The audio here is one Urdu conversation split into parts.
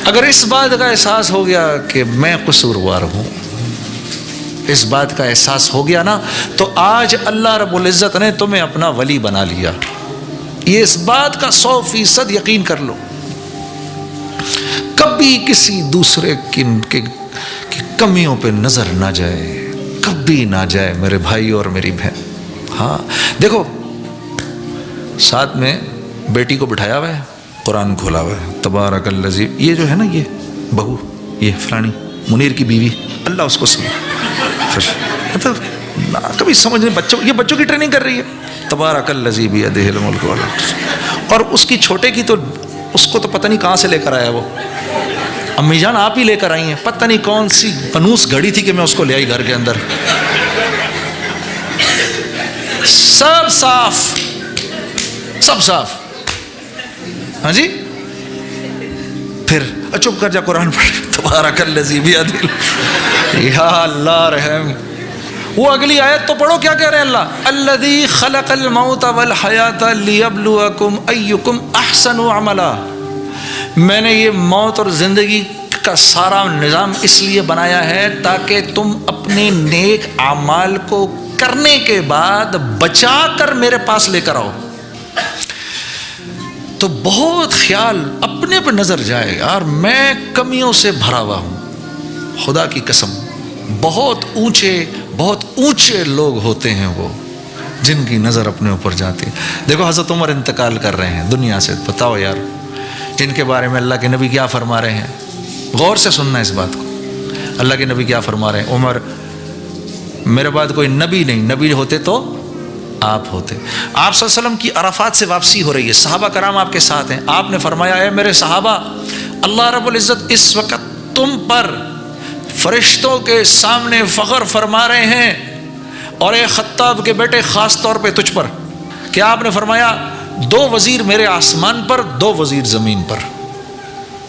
اگر اس بات کا احساس ہو گیا کہ میں قصوروار ہوں، اس بات کا احساس ہو گیا نا، تو آج اللہ رب العزت نے تمہیں اپنا ولی بنا لیا. یہ اس بات کا 100% یقین کر لو. کبھی کسی دوسرے کی کمیوں پہ نظر نہ جائے، کبھی نہ جائے میرے بھائی اور میری بہن. ہاں دیکھو، ساتھ میں بیٹی کو بٹھایا ہوا ہے، قرآن کھولا ہوا ہے، تبارک الذی، یہ جو ہے نا، یہ بہو، یہ فلانی منیر کی بیوی، اللہ اس کو مطلب کبھی سمجھ نہیں، بچوں، یہ بچوں کی ٹریننگ کر رہی ہے. تبارک الذی بیدہ الملک، اور اس کی چھوٹے کی تو اس کو تو پتہ نہیں کہاں سے لے کر آیا وہ. امی جان آپ ہی لے کر آئی ہیں، پتہ نہیں کون سی پنوس گھڑی تھی کہ میں اس کو لے آئی گھر کے اندر. سب صاف، سب صاف. ہاں جی، پھر چپ کر جا، قرآن پڑھ. تبارک الذی بیدہ، یا اللہ رحم. وہ اگلی آیت تو پڑھو، کیا کہہ رہے ہیں اللہ؟ الذی خلق الموت والحیات لیبلوکم ایکم احسن عملا. میں نے یہ موت اور زندگی کا سارا نظام اس لیے بنایا ہے تاکہ تم اپنے نیک اعمال کو کرنے کے بعد بچا کر میرے پاس لے کر آؤ. تو بہت خیال اپنے پہ نظر جائے، یار میں کمیوں سے بھرا ہوا ہوں. خدا کی قسم، بہت اونچے لوگ ہوتے ہیں وہ جن کی نظر اپنے اوپر جاتی ہے. دیکھو حضرت عمر انتقال کر رہے ہیں دنیا سے، بتاؤ یار جن کے بارے میں اللہ کے نبی کیا فرما رہے ہیں. غور سے سننا اس بات کو. اللہ کے نبی کیا فرما رہے ہیں؟ عمر میرے بعد کوئی نبی نہیں، نبی ہوتے تو آپ ہوتے. آپ صلی اللہ علیہ وسلم کی عرفات سے واپسی ہو رہی ہے، صحابہ کرام آپ کے ساتھ ہیں. آپ نے فرمایا، اے میرے صحابہ، اللہ رب العزت اس وقت تم پر فرشتوں کے سامنے فخر فرما رہے ہیں، اور اے خطاب کے بیٹے خاص طور پہ تجھ پر. کیا آپ نے فرمایا؟ 2 وزیر میرے آسمان پر، 2 وزیر زمین پر.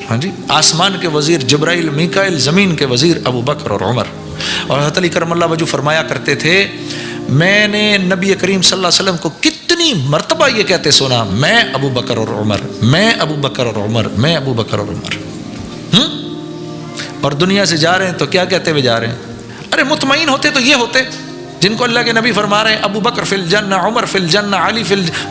ہاں جی، آسمان کے وزیر جبرائیل میکائیل، زمین کے وزیر ابو بکر اور عمر. اور حضرت علی کرم اللہ وجہ فرمایا کرتے تھے، میں نے نبی کریم صلی اللہ علیہ وسلم کو کتنی مرتبہ یہ کہتے سنا، میں ابو بکر اور عمر، میں ابو بکر اور عمر، میں ابو بکر اور عمر. اور دنیا سے جا رہے ہیں تو کیا کہتے ہوئے جا رہے ہیں؟ ارے مطمئن ہوتے تو یہ ہوتے جن کو اللہ کے نبی فرما رہے ہیں ابو بکر فی الجنہ، عمر فی الجنہ، علی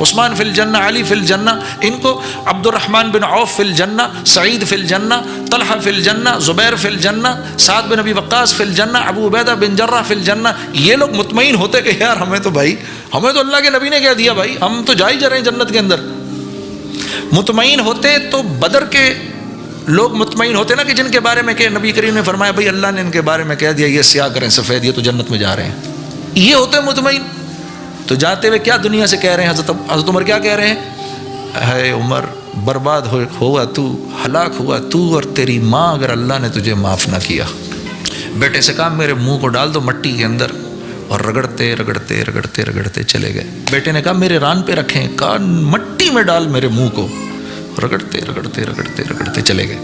عثمان فی الجنہ، علی فی الجنہ. ان کو عبد الرحمن بن عوف فی الجنہ، سعید فی الجنہ، طلحہ فی الجنہ، زبیر فی الجنہ، سعد بن ابی وقاص فی الجنہ، ابو عبیدہ بن جرہ فی الجنہ. یہ لوگ مطمئن ہوتے کہ یار ہمیں تو اللہ کے نبی نے کہہ دیا بھائی، ہم تو جا ہی جا رہے ہیں جنت کے اندر. مطمئن ہوتے تو بدر کے لوگ مطمئن ہوتے نا، کہ جن کے بارے میں کہ نبی کریم نے فرمایا بھائی اللہ نے ان کے بارے میں کہہ دیا یہ سیاہ کریں سفید، یہ تو جنت میں جا رہے ہیں. یہ ہوتے مطمئن. تو جاتے ہوئے کیا دنیا سے کہہ رہے ہیں؟ حضرت عمر کیا کہہ رہے ہیں؟ اے عمر، برباد ہوا تو، ہلاک ہوا تو اور تیری ماں، اگر اللہ نے تجھے معاف نہ کیا. بیٹے سے کہا میرے منہ کو ڈال دو مٹی کے اندر، اور رگڑتے رگڑتے رگڑتے رگڑتے چلے گئے. بیٹے نے کہا میرے ران پہ رکھیں، کہا مٹی میں ڈال میرے منہ کو، رگڑتے رگڑتے رگڑتے رگڑتے چلے گئے.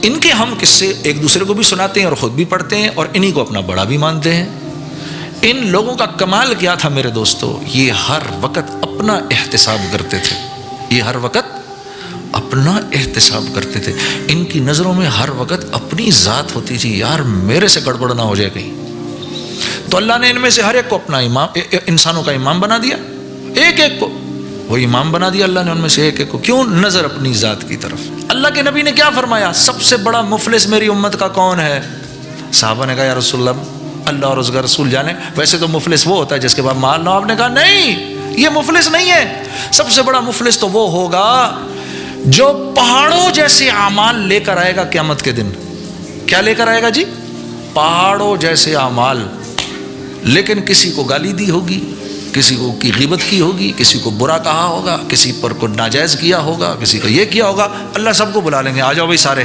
ان کے ہم قصے ایک دوسرے کو بھی سناتے ہیں اور خود بھی پڑھتے ہیں، اور انہی کو اپنا بڑا بھی مانتے ہیں. ان لوگوں کا کمال کیا تھا میرے دوستو؟ یہ ہر وقت اپنا احتساب کرتے تھے، یہ ہر وقت اپنا احتساب کرتے تھے. ان کی نظروں میں ہر وقت اپنی ذات ہوتی تھی، یار میرے سے گڑبڑ نہ ہو جائے کہیں. تو اللہ نے ان میں سے ہر ایک کو اپنا امام، انسانوں کا امام بنا دیا. ایک ایک کو وہ امام بنا دیا اللہ نے ان میں سے ایک ایک کو. کیوں؟ نظر اپنی ذات کی طرف. اللہ کے نبی نے کیا فرمایا؟ سب سے بڑا مفلس میری امت کا کون ہے؟ صحابہ نے کہا یا رسول اللہ اور اس کا رسول جانے. ویسے تو مفلس وہ ہوتا ہے جس کے بعد مال نہ. آپ نے کہا نہیں، یہ مفلس نہیں ہے. سب سے بڑا مفلس تو وہ ہوگا جو پہاڑوں جیسے اعمال لے کر آئے گا قیامت کے دن. کیا لے کر آئے گا جی؟ پہاڑوں جیسے اعمال، لیکن کسی کو گالی دی ہوگی، کسی کو کی غیبت کی ہوگی، کسی کو برا کہا ہوگا، کسی پر کو ناجائز کیا ہوگا، کسی کو یہ کیا ہوگا. اللہ سب کو بلا لیں گے، آ جاؤ بھائی سارے.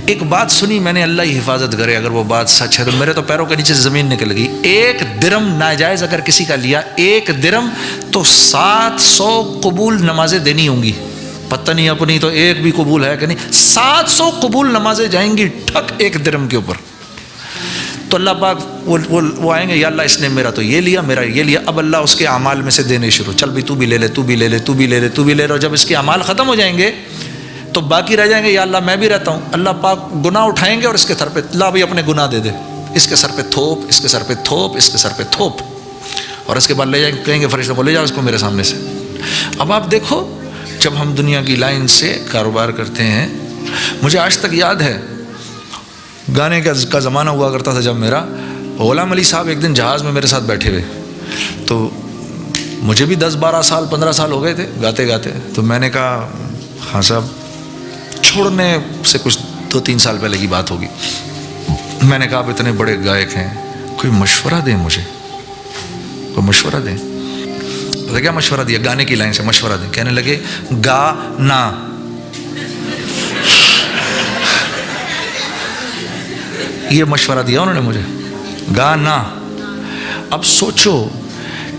ایک بات سنی میں نے، اللہ ہی حفاظت کرے، اگر وہ بات سچ ہے تو میرے تو پیروں کے نیچے سے زمین نکل گئی. 1 درم ناجائز اگر کسی کا لیا، 1 درم تو 700 قبول نمازیں دینی ہوں گی. پتہ نہیں اپنی تو ایک بھی قبول ہے کہ نہیں. 700 قبول نمازیں جائیں گی ٹھک 1 درم کے اوپر. تو اللہ پاک وہ آئیں گے، یا اللہ اس نے میرا تو یہ لیا، میرا یہ لیا. اب اللہ اس کے اعمال میں سے دینے شروع، چل بھی تو بھی لے لے، تو بھی لے لے، تو بھی لے لے، تو بھی لے لے. اور جب اس کے اعمال ختم ہو جائیں گے تو تو باقی رہ جائیں گے یا اللہ میں بھی رہتا ہوں. اللہ پاک گناہ اٹھائیں گے اور اس کے سر پہ لا بھائی اپنے گناہ دے دے, اس کے سر پہ تھوپ, اس کے سر پہ تھوپ, اس کے سر پہ تھوپ, اور اس کے بعد لے جائیں گے, کہیں گے فرشتوں کو لے جاؤ اس کو میرے سامنے سے. اب آپ دیکھو جب ہم دنیا کی لائن سے کاروبار کرتے ہیں, مجھے آج تک یاد ہے گانے کا زمانہ ہوا کرتا تھا جب میرا, غلام علی صاحب ایک دن جہاز میں میرے ساتھ بیٹھے ہوئے, تو مجھے بھی 10-12 سال 15 سال ہو گئے تھے گاتے گاتے. تو میں نے کہا ہاں صاحب, چھوڑنے سے کچھ 2-3 سال پہلے کی بات ہوگی, میں نے کہا آپ اتنے بڑے گائک ہیں, کوئی مشورہ دیں مجھے, کوئی مشورہ دیں. پتہ کیا مشورہ دیا؟ گانے کی لائن سے مشورہ دیں. کہنے لگے گا نا. یہ مشورہ دیا انہوں نے مجھے, گا نا. اب سوچو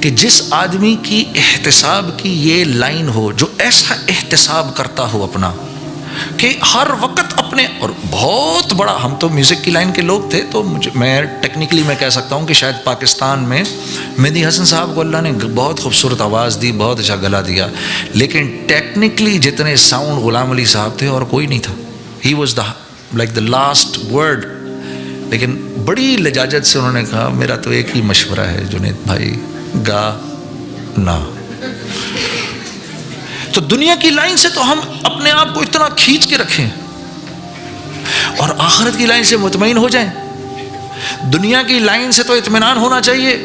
کہ جس آدمی کی احتساب کی یہ لائن ہو, جو ایسا احتساب کرتا ہو اپنا کہ ہر وقت اپنے, اور بہت بڑا, ہم تو میوزک کی لائن کے لوگ تھے تو میں ٹیکنیکلی میں کہہ سکتا ہوں کہ شاید پاکستان میں مہدی حسن صاحب کو اللہ نے بہت خوبصورت آواز دی, بہت اچھا گلا دیا, لیکن ٹیکنیکلی جتنے ساؤنڈ غلام علی صاحب تھے اور کوئی نہیں تھا. He was the like the last word. لیکن بڑی لجاجت سے انہوں نے کہا میرا تو ایک ہی مشورہ ہے جنید بھائی, گا نا. تو دنیا کی لائن سے تو ہم اپنے آپ کو اتنا کھینچ کے رکھیں اور آخرت کی لائن سے مطمئن ہو جائیں. دنیا کی لائن سے تو اطمینان ہونا چاہیے,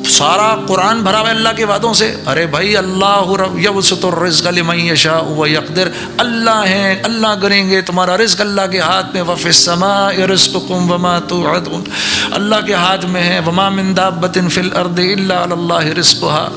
سارا قرآن بھرا ہوا ہے اللہ کے وعدوں سے. ارے بھائی اللہ یبسط الرزق لمن یشاء ویقدر, اللہ ہیں, اللہ کریں گے, تمہارا رزق اللہ کے ہاتھ میں. وفی السماء رزقکم وما توعدون, اللہ کے ہاتھ میں ہے. وما من دابۃ فی الارض الا علی اللہ رزقها,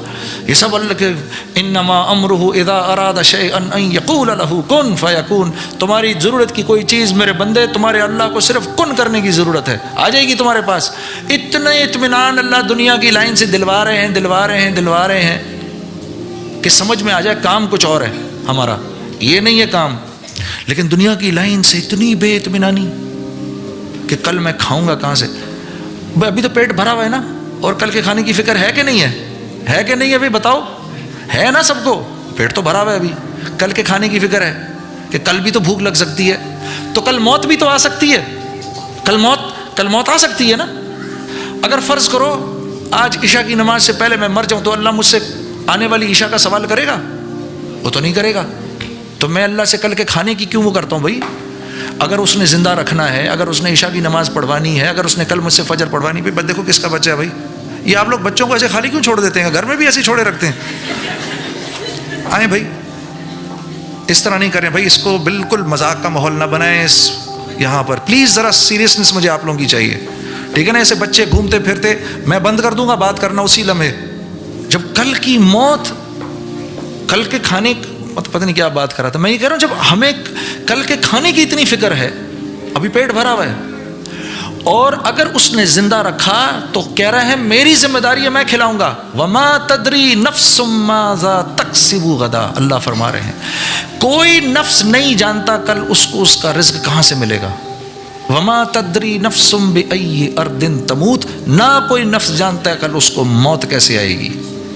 یہ سب اللہ کے. انما امرہ اذا اراد شیئا ان یقول له کن فیکون. تمہاری ضرورت کی کوئی چیز میرے بندے, تمہارے اللہ کو صرف کن کرنے کی ضرورت ہے, آ جائے گی تمہارے پاس. اتنے اطمینان اللہ دنیا کی لائن سے دلوا رہے ہیں کہ سمجھ میں آ جائے کام کچھ اور ہے ہمارا, یہ نہیں ہے کام. لیکن دنیا کی لائن سے اتنی بے اطمینانی کہ کل میں کھاؤں گا کہاں سے. ابھی تو پیٹ بھرا ہوا ہے نا, اور کل کے کھانے کی فکر ہے کہ نہیں ہے؟ ہے کہ نہیں ہے بھائی بتاؤ؟ ہے نا سب کو, پیٹ تو بھرا ہوا ہے, ابھی کل کے کھانے کی فکر ہے کہ کل بھی تو بھوک لگ سکتی ہے, تو کل موت بھی تو آ سکتی ہے. کل موت آ سکتی ہے نا. اگر فرض کرو آج عشاء کی نماز سے پہلے میں مر جاؤں تو اللہ مجھ سے آنے والی عشاء کا سوال کرے گا؟ وہ تو نہیں کرے گا. تو میں اللہ سے کل کے کھانے کی کیوں وہ کرتا ہوں بھائی؟ اگر اس نے زندہ رکھنا ہے, اگر اس نے عشاء کی نماز پڑھوانی ہے, اگر اس نے کل مجھ سے فجر پڑھوانی, بھائی دیکھو کس کا بچہ ہے بھائی. یہ آپ لوگ بچوں کو ایسے خالی کیوں چھوڑ دیتے ہیں؟ گھر میں بھی ایسے چھوڑے رکھتے ہیں. آئیں بھائی, اس طرح نہیں کریں بھائی, اس کو بالکل مذاق کا ماحول نہ بنائیں. یہاں پر پلیز ذرا سیریسنس مجھے آپ لوگوں کی چاہیے, ٹھیک ہے نا. ایسے بچے گھومتے پھرتے, میں بند کر دوں گا بات کرنا اسی لمحے جب کل کی موت, کل کے کھانے, پتہ نہیں کیا بات کر رہا تھا. میں یہ کہہ رہا ہوں جب ہمیں کل کے کھانے کی اتنی فکر ہے, ابھی پیٹ بھرا ہوا ہے, اور اگر اس نے زندہ رکھا تو کہہ رہا ہے میری ذمہ داری ہے, میں کھلاؤں گا. وما تدری نفس ماذا تکسب غدا, اللہ فرما رہے ہیں کوئی نفس نہیں جانتا کل اس کو اس کا رزق کہاں سے ملے گا. وما تدری نفس بأی ارض تموت, نہ کوئی نفس جانتا ہے کل اس کو موت کیسے آئے گی.